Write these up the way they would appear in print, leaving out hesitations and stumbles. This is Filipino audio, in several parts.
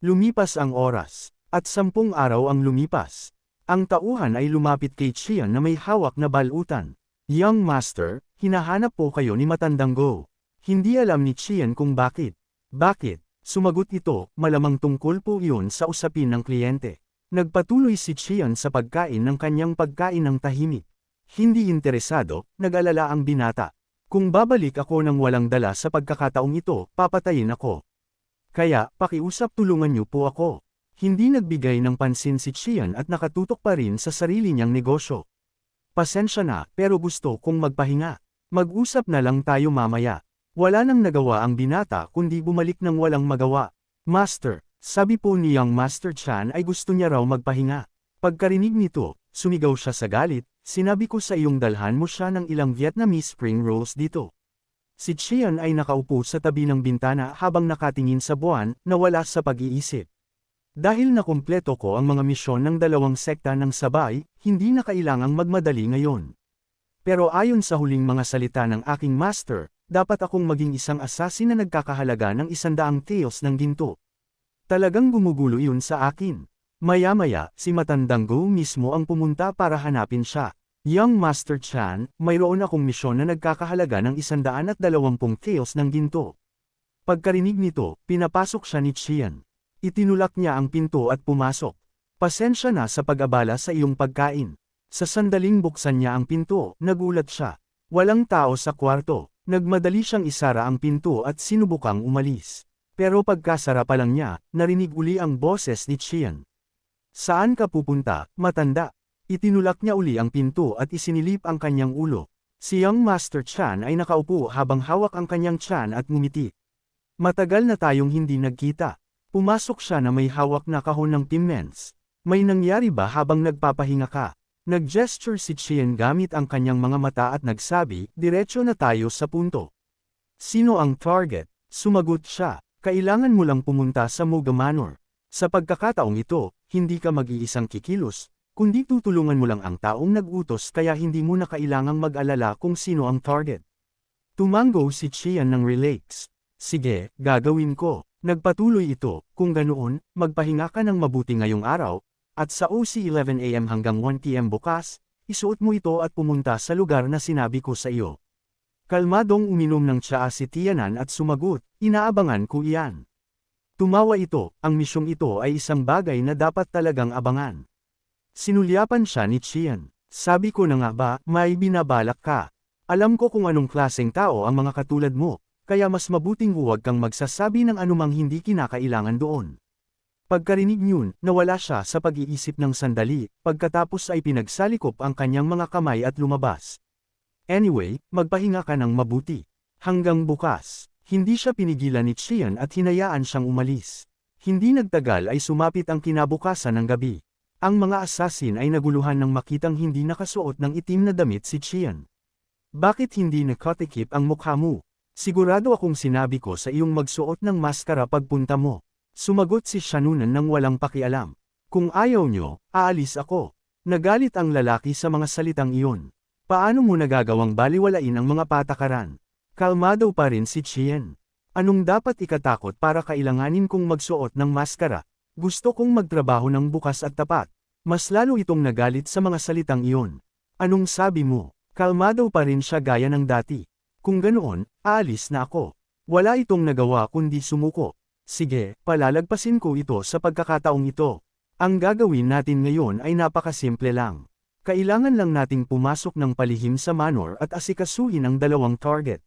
Lumipas ang oras, at 10 araw ang lumipas. Ang tauhan ay lumapit kay Qian na may hawak na balutan. Young Master, hinahanap po kayo ni Matandang Go. Hindi alam ni Qian kung bakit. Bakit? Sumagot ito, malamang tungkol po iyon sa usapin ng kliyente. Nagpatuloy si Qian sa pagkain ng kanyang pagkain ng tahimik. Hindi interesado, nag-alala ang binata. Kung babalik ako ng walang dala sa pagkakataong ito, papatayin ako. Kaya, pakiusap tulungan niyo po ako. Hindi nagbigay ng pansin si Qian at nakatutok pa rin sa sarili niyang negosyo. Pasensya na, pero gusto kong magpahinga. Mag-usap na lang tayo mamaya. Wala nang nagawa ang binata kundi bumalik ng walang magawa. Master, sabi po ni Young Master Chan ay gusto niya raw magpahinga. Pagkarinig nito, sumigaw siya sa galit, sinabi ko sa iyong dalhan mo siya ng ilang Vietnamese spring rolls dito. Si Qian ay nakaupo sa tabi ng bintana habang nakatingin sa buwan, nawala sa pag-iisip. Dahil nakumpleto ko ang mga misyon ng dalawang sekta ng sabay, hindi na kailangang magmadali ngayon. Pero ayon sa huling mga salita ng aking master, dapat akong maging isang assassin na nagkakahalaga ng 100 taels ng ginto. Talagang gumugulo iyon sa akin. Maya-maya, si Matandang Go mismo ang pumunta para hanapin siya. Young Master Chan, mayroon akong misyon na nagkakahalaga ng 120 taels ng ginto. Pagkarinig nito, pinapasok siya ni Qian. Itinulak niya ang pinto at pumasok. Pasensya na sa pag-abala sa iyong pagkain. Sa sandaling buksan niya ang pinto, nagulat siya. Walang tao sa kwarto. Nagmadali siyang isara ang pinto at sinubukang umalis. Pero pagkasara pa lang niya, narinig uli ang boses ni Qian. Saan ka pupunta, matanda? Itinulak niya uli ang pinto at isinilip ang kanyang ulo. Si Young Master Chan ay nakaupo habang hawak ang kanyang tiyan at ngumiti. Matagal na tayong hindi nagkita. Pumasok siya na may hawak na kahon ng piments. May nangyari ba habang nagpapahinga ka? Nag-gesture si Qian gamit ang kanyang mga mata at nagsabi, diretso na tayo sa punto. Sino ang target? Sumagot siya, kailangan mo lang pumunta sa Muga Manor. Sa pagkakataong ito, hindi ka mag-iisang kikilos, kundi tutulungan mo lang ang taong nag-utos kaya hindi mo na kailangang mag-alala kung sino ang target. Tumango si Qian ng relax. Sige, gagawin ko. Nagpatuloy ito, kung ganoon, magpahinga ka ng mabuti ngayong araw, at sa OC 11 AM hanggang 1 PM bukas, isuot mo ito at pumunta sa lugar na sinabi ko sa iyo. Kalmadong uminom ng tsaa si Tianan at sumagot, inaabangan ko iyan. Tumawa ito, ang misyong ito ay isang bagay na dapat talagang abangan. Sinulyapan siya ni Qian. Sabi ko na nga ba, may binabalak ka. Alam ko kung anong klaseng tao ang mga katulad mo, kaya mas mabuting huwag kang magsasabi ng anumang hindi kinakailangan doon. Pagkarinig niyon, nawala siya sa pag-iisip ng sandali, pagkatapos ay pinagsalikop ang kanyang mga kamay at lumabas. Anyway, magpahinga ka ng mabuti. Hanggang bukas, hindi siya pinigilan ni Qian at hinayaan siyang umalis. Hindi nagtagal ay sumapit ang kinabukasan ng gabi. Ang mga assassin ay naguluhan nang makitang hindi nakasuot ng itim na damit si Qian. Bakit hindi nakatikip ang mukha mo? Sigurado akong sinabi ko sa iyong magsuot ng maskara pagpunta mo. Sumagot si Shanunan nang walang pakialam. Kung ayaw nyo, aalis ako. Nagalit ang lalaki sa mga salitang iyon. Paano mo nagagawang baliwalain ang mga patakaran? Kalmado pa rin si Qian. Anong dapat ikatakot para kailanganin kong magsuot ng maskara? Gusto kong magtrabaho ng bukas at tapat. Mas lalo itong nagalit sa mga salitang iyon. Anong sabi mo? Kalmado pa rin siya gaya ng dati. Kung ganoon, aalis na ako. Wala itong nagawa kundi sumuko. Sige, palalagpasin ko ito sa pagkakataong ito. Ang gagawin natin ngayon ay napakasimple lang. Kailangan lang nating pumasok ng palihim sa manor at asikasuhin ang dalawang target.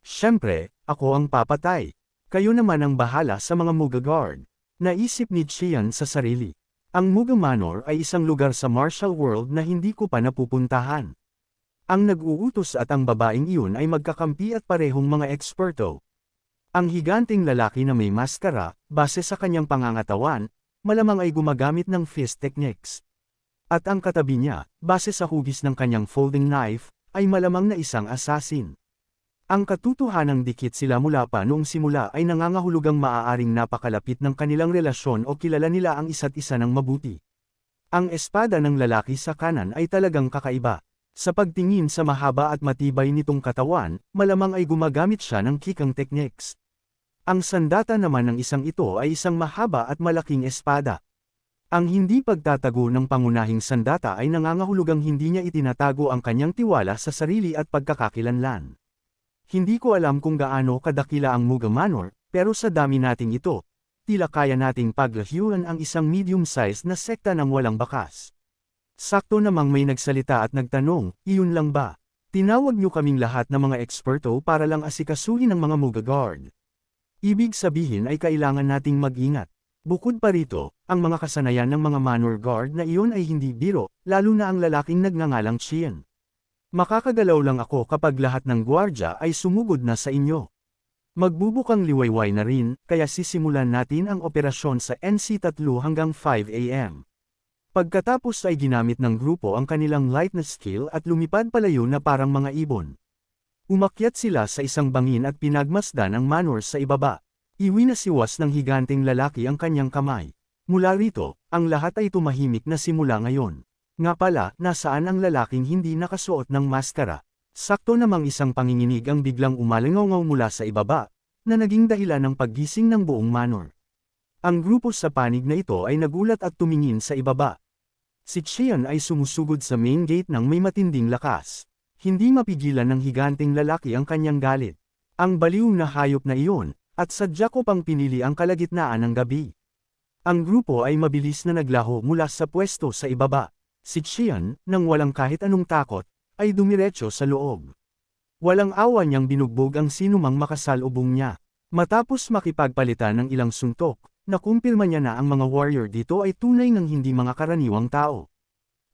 Siyempre, ako ang papatay. Kayo naman ang bahala sa mga Muga Guard. Naisip ni Qian sa sarili. Ang Muga Manor ay isang lugar sa martial world na hindi ko pa napupuntahan. Ang nag-uutos at ang babaeng iyon ay magkakampi at parehong mga eksperto. Ang higanting lalaki na may maskara, base sa kanyang pangangatawan, malamang ay gumagamit ng fist techniques. At ang katabi niya, base sa hugis ng kanyang folding knife, ay malamang na isang assassin. Ang katotohanang dikit sila mula pa noong simula ay nangangahulugang maaaring napakalapit ng kanilang relasyon o kilala nila ang isa't isa ng mabuti. Ang espada ng lalaki sa kanan ay talagang kakaiba. Sa pagtingin sa mahaba at matibay nitong katawan, malamang ay gumagamit siya ng kikang techniques. Ang sandata naman ng isang ito ay isang mahaba at malaking espada. Ang hindi pagtatago ng pangunahing sandata ay nangangahulugang hindi niya itinatago ang kanyang tiwala sa sarili at pagkakakilanlan. Hindi ko alam kung gaano kadakila ang Mughal Manor, pero sa dami nating ito, tila kaya nating paglahyuan ang isang medium-sized na sekta ng walang bakas. Sakto namang may nagsalita at nagtanong, iyon lang ba? Tinawag niyo kaming lahat na mga eksperto para lang asikasuhin ang mga Mughal Guard. Ibig sabihin ay kailangan nating mag-ingat. Bukod pa rito, ang mga kasanayan ng mga Manor Guard na iyon ay hindi biro, lalo na ang lalaking nagngangalang Qian. Makakagalaw lang ako kapag lahat ng gwardya ay sumugod na sa inyo. Magbubukang liwayway na rin, kaya sisimulan natin ang operasyon sa NC3 hanggang 5 AM. Pagkatapos ay ginamit ng grupo ang kanilang lightness skill at lumipad palayo na parang mga ibon. Umakyat sila sa isang bangin at pinagmasdan ang Manor sa ibaba. Iwinasiwas ng higanteng lalaki ang kanyang kamay. Mula rito, ang lahat ay tumahimik na simula ngayon. Nga pala, nasaan ang lalaking hindi nakasuot ng maskara? Sakto namang isang panginginig ang biglang umalingaw mula sa ibaba, na naging dahilan ng paggising ng buong Manor. Ang grupo sa panig na ito ay nagulat at tumingin sa ibaba. Si Qian ay sumusugod sa main gate ng may matinding lakas. Hindi mapigilan ng higanteng lalaki ang kanyang galit. Ang baliw na hayop na iyon, at sadya ko pang pinili ang kalagitnaan ng gabi. Ang grupo ay mabilis na naglaho mula sa pwesto sa ibaba. Si Qian, nang walang kahit anong takot, ay dumiretso sa loob. Walang awa niyang binugbog ang sinumang makasalubong niya. Matapos makipagpalitan ng ilang suntok, nakumpirma niya na ang mga warrior dito ay tunay ng hindi mga karaniwang tao.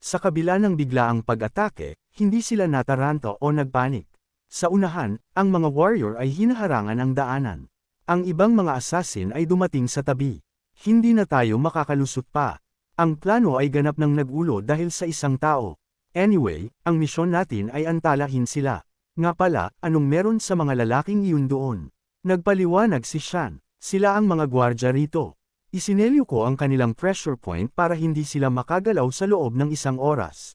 Sa kabila ng biglaang pag-atake, hindi sila nataranto o nagpanik. Sa unahan, ang mga warrior ay hinaharangan ang daanan. Ang ibang mga assassin ay dumating sa tabi. Hindi na tayo makakalusot pa. Ang plano ay ganap ng nag-ulo dahil sa isang tao. Anyway, ang misyon natin ay antalahin sila. Nga pala, anong meron sa mga lalaking iyon doon? Nagpaliwanag si Shan. Sila ang mga gwardya rito. Isinelyo ko ang kanilang pressure point para hindi sila makagalaw sa loob ng isang oras.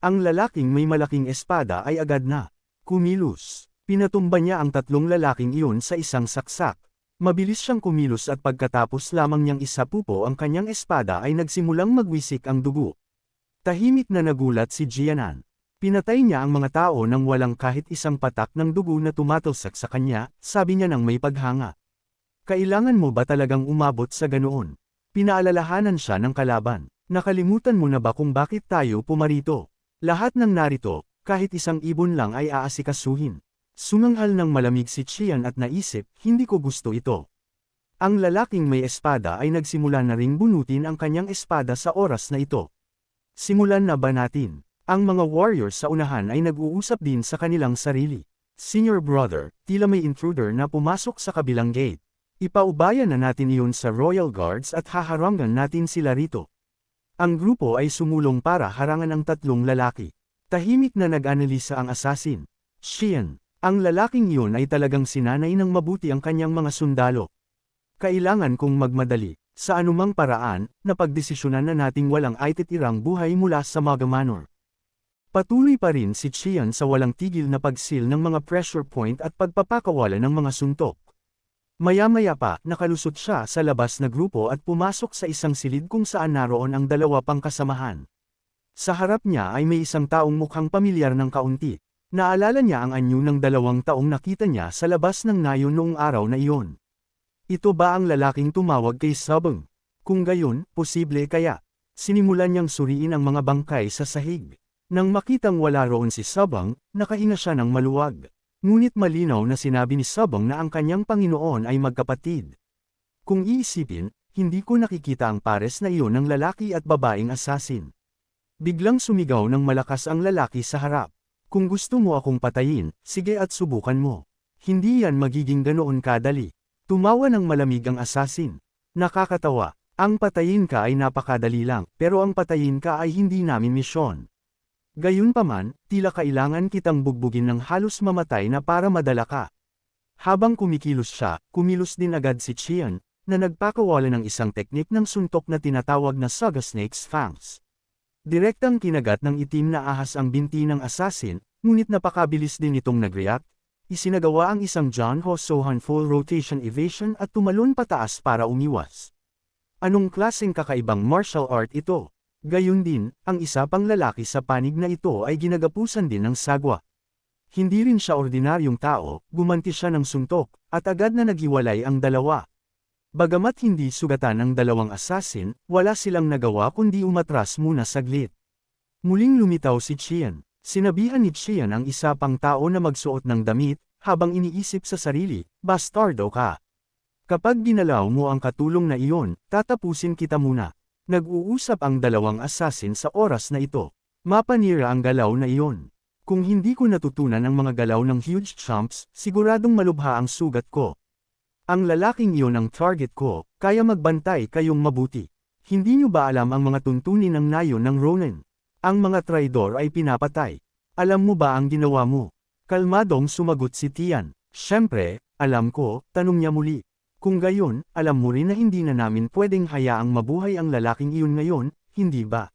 Ang lalaking may malaking espada ay agad na kumilos. Pinatumba niya ang tatlong lalaking iyon sa isang saksak. Mabilis siyang kumilos at pagkatapos lamang niyang isapupo ang kanyang espada ay nagsimulang magwisik ang dugo. Tahimik na nagulat si Jianan. Pinatay niya ang mga tao nang walang kahit isang patak ng dugo na tumatalsak sa kanya, sabi niya nang may paghanga. Kailangan mo ba talagang umabot sa ganoon? Pinaalalahanan siya ng kalaban. Nakalimutan mo na ba kung bakit tayo pumarito? Lahat ng narito, kahit isang ibon lang ay aasikasuhin. Sumanghal ng malamig si Qian at naisip, hindi ko gusto ito. Ang lalaking may espada ay nagsimula na ring bunutin ang kanyang espada sa oras na ito. Simulan na ba natin? Ang mga warriors sa unahan ay nag-uusap din sa kanilang sarili. Senior brother, tila may intruder na pumasok sa kabilang gate. Ipaubaya na natin iyon sa Royal Guards at haharangan natin sila rito. Ang grupo ay sumulong para harangan ang tatlong lalaki. Tahimik na nag-analisa ang assassin. Qian. Ang lalaking iyon ay talagang sinanay ng mabuti ang kanyang mga sundalo. Kailangan kong magmadali. Sa anumang paraan, napagdesisyonan na nating walang aititirang buhay mula sa Mughal Manor. Patuloy pa rin si Qian sa walang tigil na pagsil ng mga pressure point at pagpapakawala ng mga suntok. Maya-maya pa, nakalusot siya sa labas na grupo at pumasok sa isang silid kung saan naroon ang dalawa pang kasamahan. Sa harap niya ay may isang taong mukhang pamilyar ng kaunti. Naalala niya ang anyo ng 2 taong nakita niya sa labas ng nayon noong araw na iyon. Ito ba ang lalaking tumawag kay Sabang? Kung gayon, posible kaya. Sinimulan niyang suriin ang mga bangkay sa sahig. Nang makitang wala roon si Sabang, nakahinga siya ng maluwag. Ngunit malinaw na sinabi ni Sabang na ang kanyang Panginoon ay magkapatid. Kung iisipin, hindi ko nakikita ang pares na iyon ng lalaki at babaeng assassin. Biglang sumigaw ng malakas ang lalaki sa harap. Kung gusto mo akong patayin, sige at subukan mo. Hindi yan magiging ganoon kadali. Tumawa ng malamig ang assassin. Nakakatawa, ang patayin ka ay napakadali lang, pero ang patayin ka ay hindi namin misyon. Gayunpaman, tila kailangan kitang bugbugin ng halos mamatay na para madala ka. Habang kumikilos siya, kumilos din agad si Qian, na nagpakawala ng isang teknik ng suntok na tinatawag na Saga Snake's Fangs. Direktang kinagat ng itim na ahas ang binti ng assassin, ngunit napakabilis din itong nag-react. isinagawa ang isang John Ho Sohan full rotation evasion at tumalon pataas para umiwas. Anong klaseng kakaibang martial art ito? Gayun din, ang isa pang lalaki sa panig na ito ay ginagapusan din ng sagwa. Hindi rin siya ordinaryong tao, gumanti siya ng suntok, at agad na naghiwalay ang dalawa. Bagamat hindi sugatan ng dalawang assassin, wala silang nagawa kundi umatras muna saglit. Muling lumitaw si Qian. Sinabihan ni Qian ang isa pang tao na magsuot ng damit, habang iniisip sa sarili, bastardo ka. Kapag ginalaw mo ang katulong na iyon, tatapusin kita muna. Nag-uusap ang dalawang assassin sa oras na ito. Mapanira ang galaw na iyon. Kung hindi ko natutunan ang mga galaw ng huge chumps, siguradong malubha ang sugat ko. Ang lalaking iyon ang target ko, kaya magbantay kayong mabuti. Hindi nyo ba alam ang mga tuntunin ng nayon ng Ronin? Ang mga traidor ay pinapatay. Alam mo ba ang ginawa mo? Kalmadong sumagot si Tian. Siyempre, alam ko, tanong niya muli. Kung gayon, alam mo rin na hindi na namin pwedeng hayaang mabuhay ang lalaking iyon ngayon, hindi ba?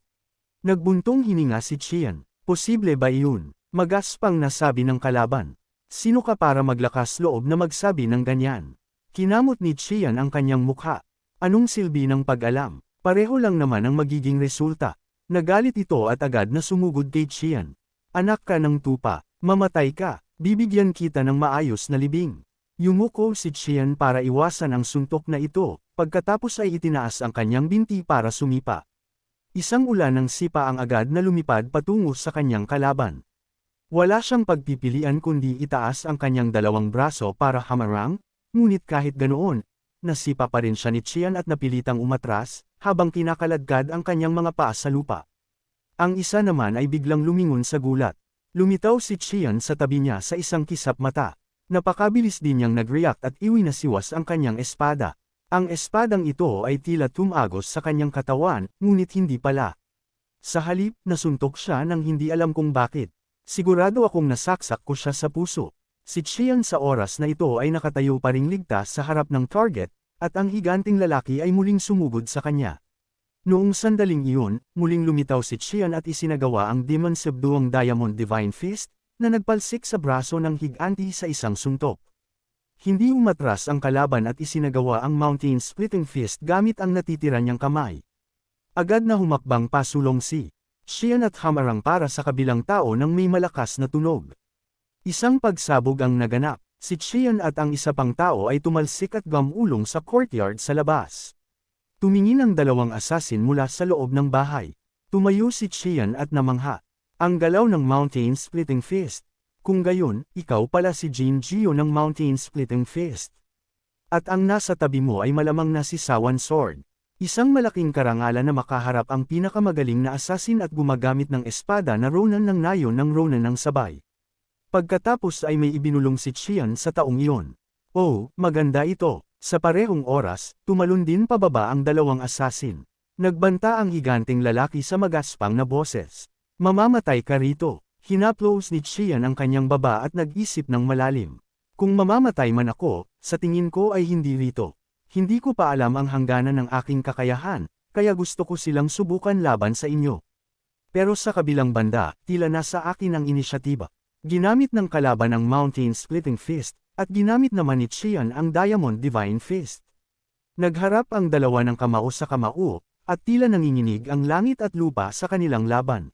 Nagbuntong hininga si Qian. Posible ba iyon? Magaspang na sabi ng kalaban. Sino ka para maglakas loob na magsabi ng ganyan? Kinamot ni Qian ang kanyang mukha. Anong silbi ng pag-alam? Pareho lang naman ang magiging resulta. Nagalit ito at agad na sumugod kay Qian. Anak ka ng tupa, mamatay ka, bibigyan kita ng maayos na libing. Yumuko si Qian para iwasan ang suntok na ito, pagkatapos ay itinaas ang kanyang binti para sumipa. Isang ulan ng sipa ang agad na lumipad patungo sa kanyang kalaban. Wala siyang pagpipilian kundi itaas ang kanyang dalawang braso para hamarang, ngunit kahit ganoon, nasipa pa rin siya ni Qian at napilitang umatras, habang kinakaladkad ang kanyang mga paa sa lupa. Ang isa naman ay biglang lumingon sa gulat. Lumitaw si Qian sa tabi niya sa isang kisap mata. Napakabilis din niyang nag-react at iwinasiwas ang kanyang espada. Ang espadang ito ay tila tumagos sa kanyang katawan, ngunit hindi pala. Sa halip, nasuntok siya nang hindi alam kung bakit. Sigurado akong nasaksak ko siya sa puso. Si Qian sa oras na ito ay nakatayo pa ring ligtas sa harap ng target, at ang higanting lalaki ay muling sumugod sa kanya. Noong sandaling iyon, muling lumitaw si Qian at isinagawa ang Demon Subduong Diamond Divine Fist, na nagpalsik sa braso ng higanti sa isang suntok. Hindi umatras ang kalaban at isinagawa ang Mountain Splitting Fist gamit ang natitira niyang kamay. Agad na humakbang pasulong si Qian at hamarang para sa kabilang tao nang may malakas na tunog. Isang pagsabog ang naganap. Si Qian at ang isa pang tao ay tumalsik at gamulong sa courtyard sa labas. Tumingin ang dalawang assassin mula sa loob ng bahay. Tumayo si Qian at namangha. Ang galaw ng Mountain Splitting Fist. Kung gayon, ikaw pala si Jin Gio ng Mountain Splitting Fist. At ang nasa tabi mo ay malamang na si Sawan Sword. Isang malaking karangalan na makaharap ang pinakamagaling na assassin at gumagamit ng espada na Ronin ng nayon ng Ronin ng sabay. Pagkatapos ay may ibinulong si Qian sa taong iyon. Oh, maganda ito. Sa parehong oras, tumalon din pababa ang dalawang assassin. Nagbanta ang higanting lalaki sa magaspang na boses. Mamamatay ka rito. Hinaplos ni Qian ang kanyang baba at nag-isip ng malalim. Kung mamamatay man ako, sa tingin ko ay hindi rito. Hindi ko pa alam ang hangganan ng aking kakayahan, kaya gusto ko silang subukan laban sa inyo. Pero sa kabilang banda, tila nasa akin ang inisyatiba. Ginamit ng kalaban ang Mountain Splitting Fist, at ginamit naman ni Qian ang Diamond Divine Fist. Nagharap ang dalawa ng kamao sa kamao, at tila nanginginig ang langit at lupa sa kanilang laban.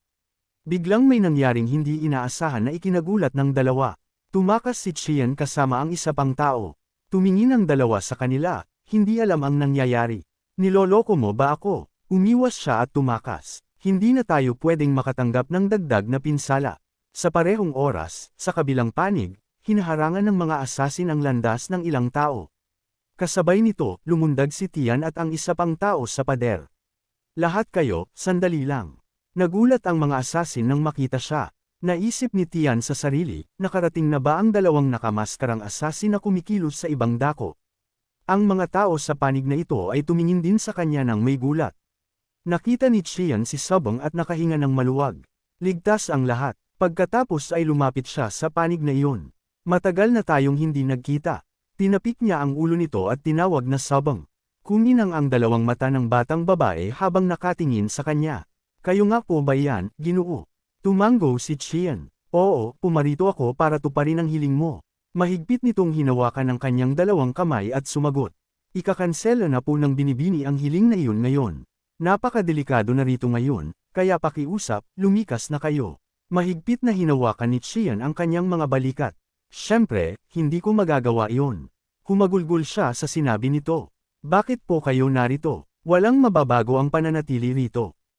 Biglang may nangyaring hindi inaasahan na ikinagulat ng dalawa. Tumakas si Qian kasama ang isa pang tao. Tumingin ang dalawa sa kanila, hindi alam ang nangyayari. Niloloko mo ba ako? Umiwas siya at tumakas. Hindi na tayo pwedeng makatanggap ng dagdag na pinsala. Sa parehong oras, sa kabilang panig, hinaharangan ng mga assassin ang landas ng ilang tao. Kasabay nito, lumundag si Tian at ang isa pang tao sa pader. Lahat kayo, sandali lang. Nagulat ang mga assassin nang makita siya. Naisip ni Tian sa sarili, nakarating na ba ang dalawang nakamaskarang assassin na kumikilos sa ibang dako? Ang mga tao sa panig na ito ay tumingin din sa kanya nang may gulat. Nakita ni Qian si Sabong at nakahinga ng maluwag. Ligtas ang lahat. Pagkatapos ay lumapit siya sa panig na iyon. Matagal na tayong hindi nagkita. Tinapik niya ang ulo nito at tinawag na Sabong. Kuminang ang dalawang mata ng batang babae habang nakatingin sa kanya. Kayo nga po ba yan, Ginoo? Tumango si Qian. Oo, pumarito ako para tuparin ang hiling mo. Mahigpit nitong hinawakan ang kanyang dalawang kamay at sumagot. Ikakansela na po ng binibini ang hiling na iyon ngayon. Napakadelikado na rito ngayon, kaya pakiusap, lumikas na kayo. Mahigpit na hinawakan ni Qian ang kanyang mga balikat. Siyempre, hindi ko magagawa iyon. Humagulgol siya sa sinabi nito. Bakit po kayo narito? Walang mababago ang pananatili rito.